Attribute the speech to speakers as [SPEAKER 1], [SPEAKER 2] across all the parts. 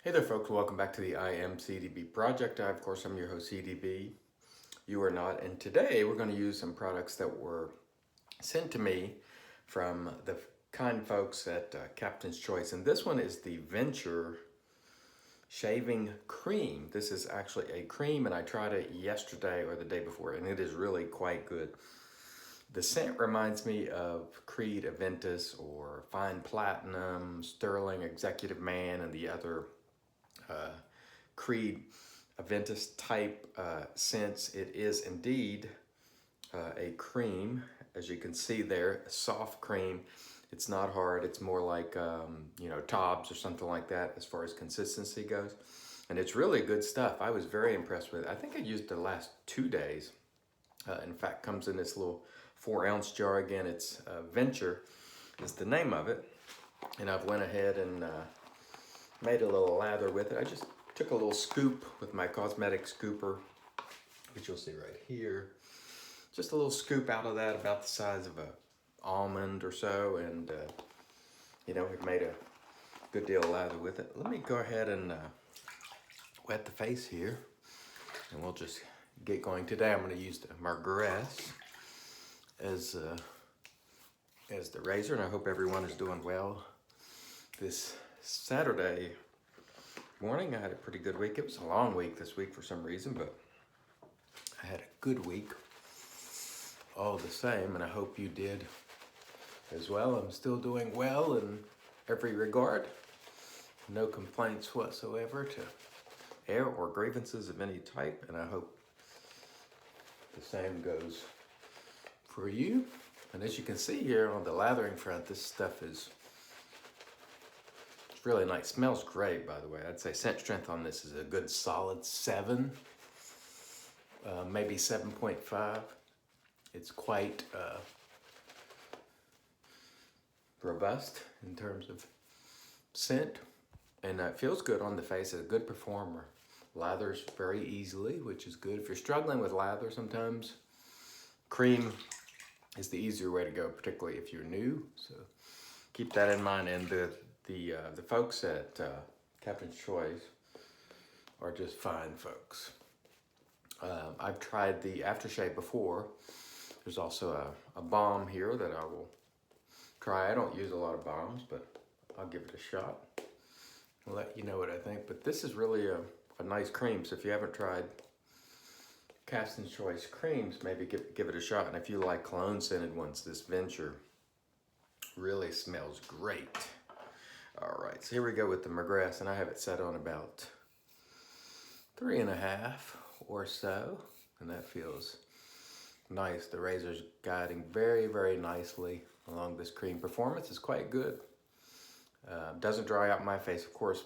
[SPEAKER 1] Hey there folks, welcome back to the I Am CDB project. Of course, I'm your host CDB. You are not, and today we're going to use some products that were sent to me from the kind folks at Captain's Choice. And this one is the Venture Shaving Cream. This is actually a cream, and I tried it yesterday or the day before, and it is really quite good. The scent reminds me of Creed Aventus or Fine Platinum, Sterling Executive Man, and the other Creed Aventus type scents. It is indeed a cream, as you can see there, a soft cream. It's not hard. It's more like Tobs or something like that as far as consistency goes, and it's really good stuff. I was very impressed with it. I think I used it the last 2 days. In fact, comes in this little 4-ounce jar. Again, it's Venture is the name of it, and I've went ahead and made a little lather with it. I just took a little scoop with my cosmetic scooper, which you'll see right here. Just a little scoop out of that, about the size of an almond or so, and we've made a good deal of lather with it. Let me go ahead and wet the face here, and we'll just get going. Today I'm going to use the Mergress as the razor, and I hope everyone is doing well this Saturday morning. I had a pretty good week. It was a long week this week for some reason, but I had a good week all the same, and I hope you did as well. I'm still doing well in every regard. No complaints whatsoever to air or grievances of any type, and I hope the same goes for you. And as you can see here on the lathering front, this stuff is really nice. Smells great, by the way. I'd say scent strength on this is a good solid 7, maybe 7.5. It's quite robust in terms of scent, and it feels good on the face. It's a good performer. Lathers very easily, which is good. If you're struggling with lather sometimes, cream is the easier way to go, particularly if you're new. So keep that in mind. And the folks at Captain's Choice are just fine folks. I've tried the Aftershave before. There's also a balm here that I will try. I don't use a lot of balms, but I'll give it a shot. I'll let you know what I think. But this is really a nice cream. So if you haven't tried Captain's Choice creams, maybe give it a shot. And if you like cologne scented ones, this Venture really smells great. All right, so here we go with the Mergress, and I have it set on about 3.5 or so, and that feels nice. The razor's guiding very, very nicely along this cream. Performance is quite good. Doesn't dry out my face, of course.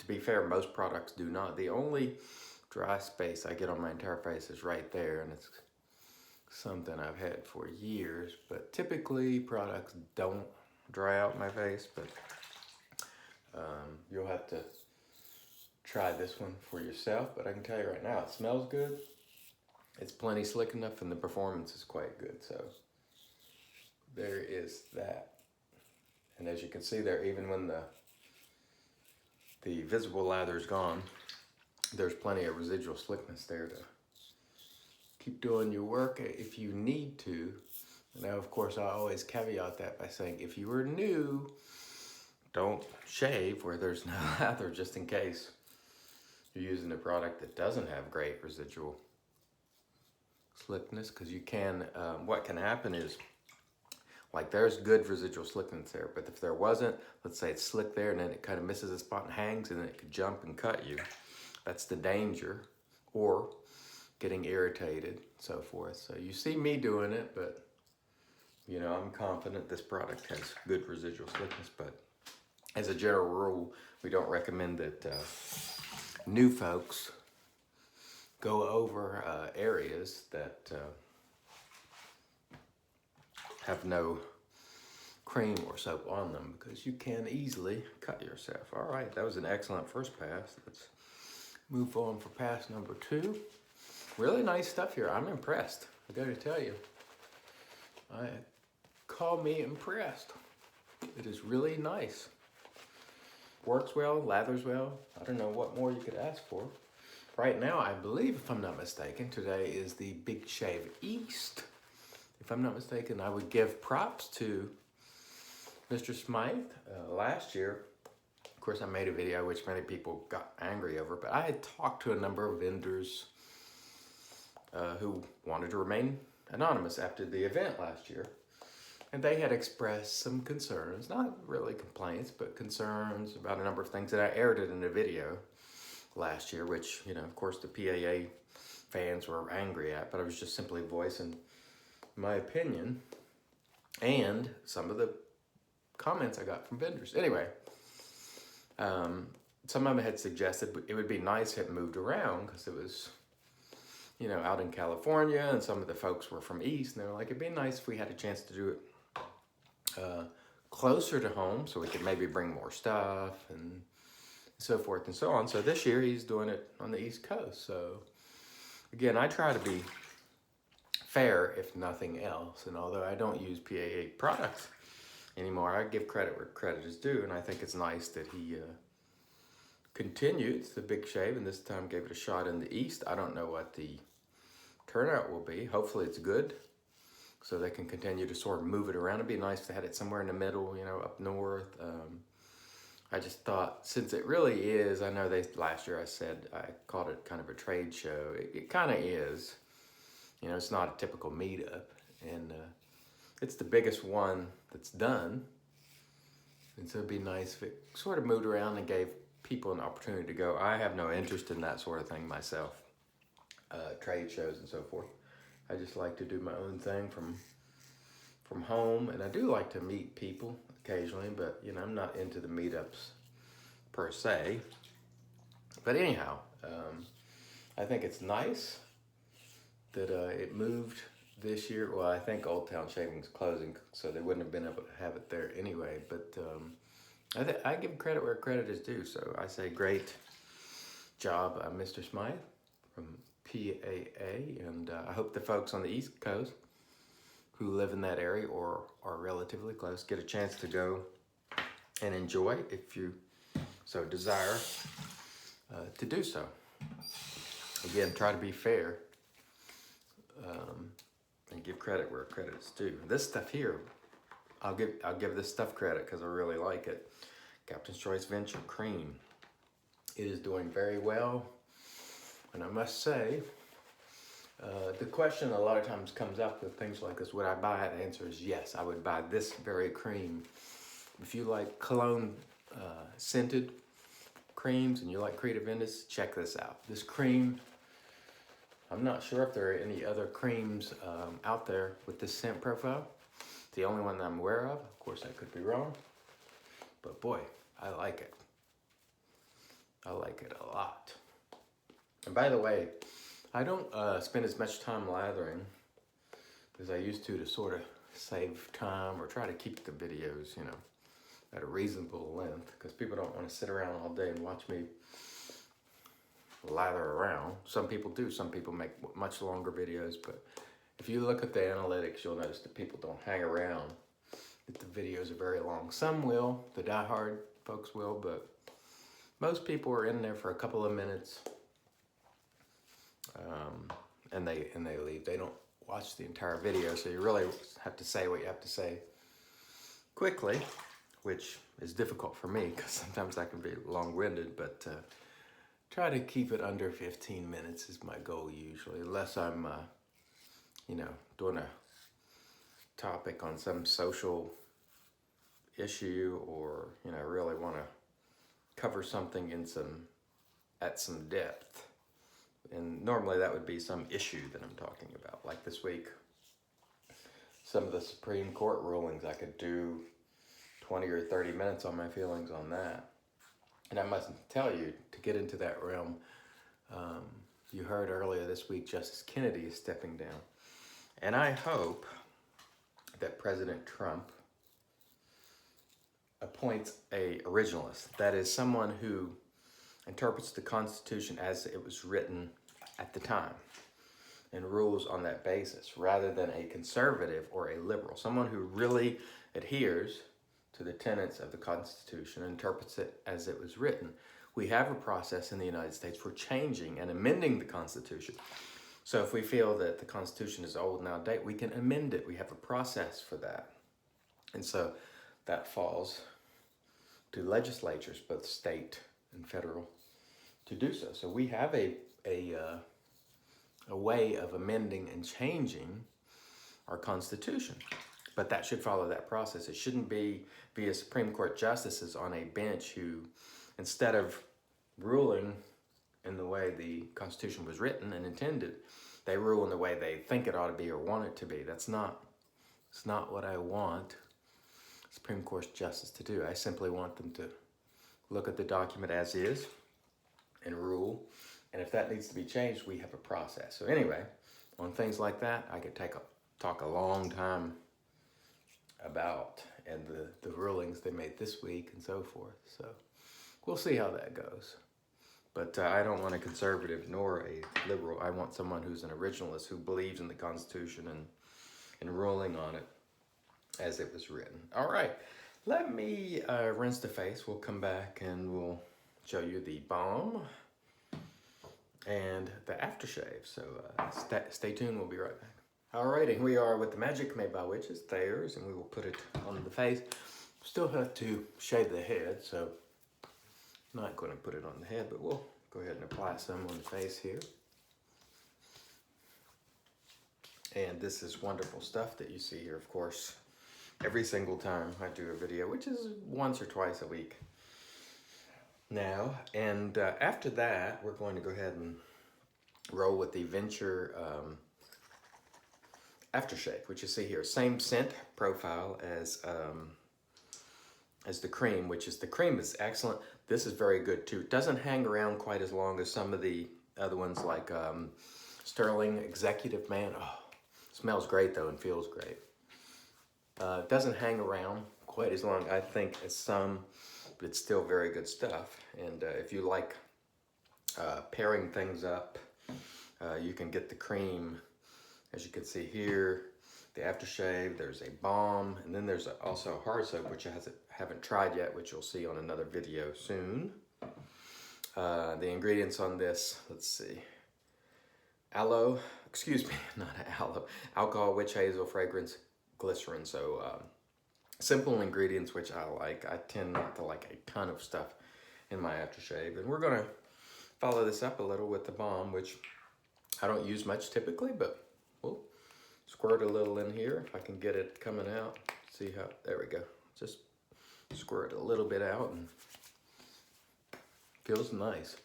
[SPEAKER 1] To be fair, most products do not. The only dry space I get on my entire face is right there, and it's something I've had for years. But typically, products don't dry out my face, but you'll have to try this one for yourself. But I can tell you right now, it smells good. It's plenty slick enough, and the performance is quite good. So there is that. And as you can see there, even when the visible lather is gone, there's plenty of residual slickness there to keep doing your work if you need to. Now, of course, I always caveat that by saying, if you are new, don't shave where there's no lather, just in case you're using a product that doesn't have great residual slickness, because you can, what can happen is, like, there's good residual slickness there, but if there wasn't, let's say it's slick there and then it kind of misses a spot and hangs, and then it could jump and cut you. That's the danger, or getting irritated, so forth. So you see me doing it, but I'm confident this product has good residual slickness. But as a general rule, we don't recommend that new folks go over areas that have no cream or soap on them, because you can easily cut yourself. All right, that was an excellent first pass. Let's move on for pass number 2. Really nice stuff here. I'm impressed. I got to tell you, call me impressed. It is really nice. works well, lathers well. I don't know what more you could ask for. Right now, I believe, if I'm not mistaken, today is the Big Shave East. If I'm not mistaken, I would give props to Mr. Smythe. Last year, of course, I made a video which many people got angry over, but I had talked to a number of vendors who wanted to remain anonymous after the event last year. And they had expressed some concerns, not really complaints, but concerns about a number of things that I aired it in a video last year, which, you know, of course, the PAA fans were angry at, but I was just simply voicing my opinion and some of the comments I got from vendors. Anyway, some of them had suggested it would be nice if it moved around because it was, you know, out in California, and some of the folks were from East, and they were like, it'd be nice if we had a chance to do it closer to home so we could maybe bring more stuff and so forth and so on. So this year he's doing it on the East Coast. So again, I try to be fair if nothing else. And although I don't use PAA products anymore, I give credit where credit is due. And I think it's nice that he continued the Big Shave and this time gave it a shot in the East. I don't know what the turnout will be. Hopefully it's good, so they can continue to sort of move it around. It'd be nice to have it somewhere in the middle, you know, up north. I just thought, since it really is, I know last year I said I called it kind of a trade show. It kind of is. You know, it's not a typical meetup. And it's the biggest one that's done. And so it'd be nice if it sort of moved around and gave people an opportunity to go. I have no interest in that sort of thing myself, trade shows and so forth. I just like to do my own thing from home, and I do like to meet people occasionally, but you know, I'm not into the meetups per se. But anyhow, I think it's nice that it moved this year. Well, I think Old Town Shaving's closing, so they wouldn't have been able to have it there anyway. But I give credit where credit is due, so I say great job, Mr. Smythe from PAA, and I hope the folks on the East Coast who live in that area or are relatively close get a chance to go and enjoy if you so desire to do so. Again, try to be fair and give credit where credit is due. This stuff here, I'll give this stuff credit because I really like it. Captain's Choice Venture Cream. It is doing very well. And I must say, the question a lot of times comes up with things like this, would I buy it? The answer is yes, I would buy this very cream. If you like cologne scented creams and you like Creative Indus, check this out. This cream, I'm not sure if there are any other creams out there with this scent profile. It's the only one that I'm aware of. Of course, I could be wrong. But boy, I like it. I like it a lot. And by the way, I don't spend as much time lathering as I used to sort of save time or try to keep the videos, you know, at a reasonable length, because people don't want to sit around all day and watch me lather around. Some people do. Some people make much longer videos, but if you look at the analytics, you'll notice that people don't hang around if the videos are very long. Some will, the diehard folks will, but most people are in there for a couple of minutes. And they leave. They don't watch the entire video, so you really have to say what you have to say quickly, which is difficult for me because sometimes I can be long-winded, but try to keep it under 15 minutes is my goal usually, unless I'm, you know, doing a topic on some social issue or, you know, really want to cover something at some depth. And normally that would be some issue that I'm talking about. Like this week, some of the Supreme Court rulings, I could do 20 or 30 minutes on my feelings on that. And I must tell you, to get into that realm, you heard earlier this week, Justice Kennedy is stepping down. And I hope that President Trump appoints a originalist. That is someone who interprets the Constitution as it was written at the time and rules on that basis, rather than a conservative or a liberal. Someone who really adheres to the tenets of the Constitution and interprets it as it was written. We have a process in the United States for changing and amending the Constitution. So if we feel that the Constitution is old and out of date, we can amend it. We have a process for that. And so that falls to legislatures, both state and federal, to do so. So we have a way of amending and changing our Constitution. But that should follow that process. It shouldn't be via Supreme Court justices on a bench who, instead of ruling in the way the Constitution was written and intended, they rule in the way they think it ought to be or want it to be. It's not what I want Supreme Court justice to do. I simply want them to look at the document as is and rule. And if that needs to be changed, we have a process. So anyway, on things like that, I could talk a long time about, and the rulings they made this week and so forth. So we'll see how that goes. But I don't want a conservative nor a liberal. I want someone who's an originalist, who believes in the Constitution and ruling on it as it was written. All right, let me rinse the face. We'll come back and we'll show you the Balm and the Aftershave. So stay tuned, we'll be right back. All right, and we are with the Magic Made by Witches, Thayer's, and we will put it on the face. Still have to shave the head, so I'm not going to put it on the head, but we'll go ahead and apply some on the face here. And this is wonderful stuff that you see here, of course, every single time I do a video, which is once or twice a week now. And after that, we're going to go ahead and roll with the Venture Aftershave, which you see here. Same scent profile as the cream, the cream is excellent. This is very good too. It doesn't hang around quite as long as some of the other ones, like Sterling Executive Man. Oh, smells great though and feels great. It doesn't hang around quite as long, I think, as some, but it's still very good stuff. And if you like pairing things up, you can get the cream. As you can see here, the Aftershave, there's a Balm, and then there's also a hard soap, which I haven't tried yet, which you'll see on another video soon. The ingredients on this, let's see. Aloe, excuse me, not aloe, alcohol, witch hazel, fragrance, glycerin. So simple ingredients, which I like. I tend not to like a ton of stuff in my Aftershave. And we're gonna follow this up a little with the Balm, which I don't use much typically, but we'll squirt a little in here if I can get it coming out. See how, there we go. Just squirt a little bit out and feels nice.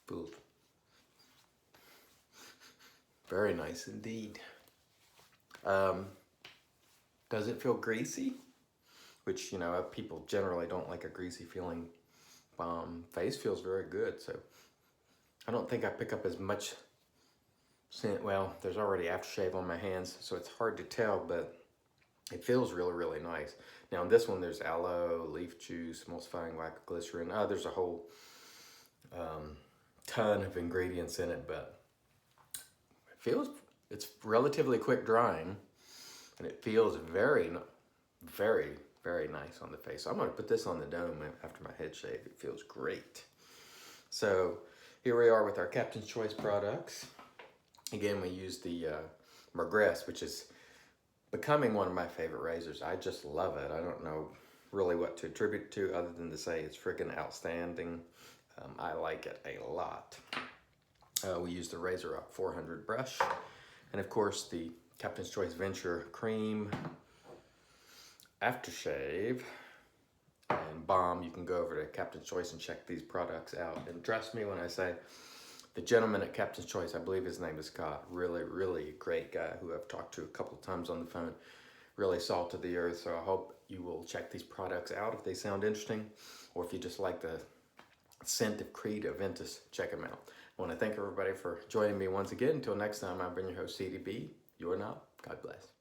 [SPEAKER 1] Feels very nice indeed. Does it feel greasy? Which, you know, people generally don't like a greasy feeling balm. Face feels very good, so I don't think I pick up as much scent. Well, there's already aftershave on my hands, so it's hard to tell, but it feels really, really nice. Now in this one, there's aloe, leaf juice, emulsifying wax, glycerin. There's a whole ton of ingredients in it, but it's relatively quick drying, and it feels very, very, very nice on the face. So I'm gonna put this on the dome after my head shave. It feels great. So here we are with our Captain's Choice products. Again, we use the Mergress, which is becoming one of my favorite razors. I just love it. I don't know really what to attribute it to other than to say it's freaking outstanding. I like it a lot. We use the RazoRock 400 brush. And of course, the Captain's Choice Venture Cream, Aftershave, and Balm. You can go over to Captain's Choice and check these products out. And trust me when I say, the gentleman at Captain's Choice, I believe his name is Scott, really, really great guy who I've talked to a couple of times on the phone, really salt of the earth. So I hope you will check these products out if they sound interesting, or if you just like the scent of Creed Aventus, check them out. I want to thank everybody for joining me once again. Until next time, I've been your host, CDB. You're not. God bless.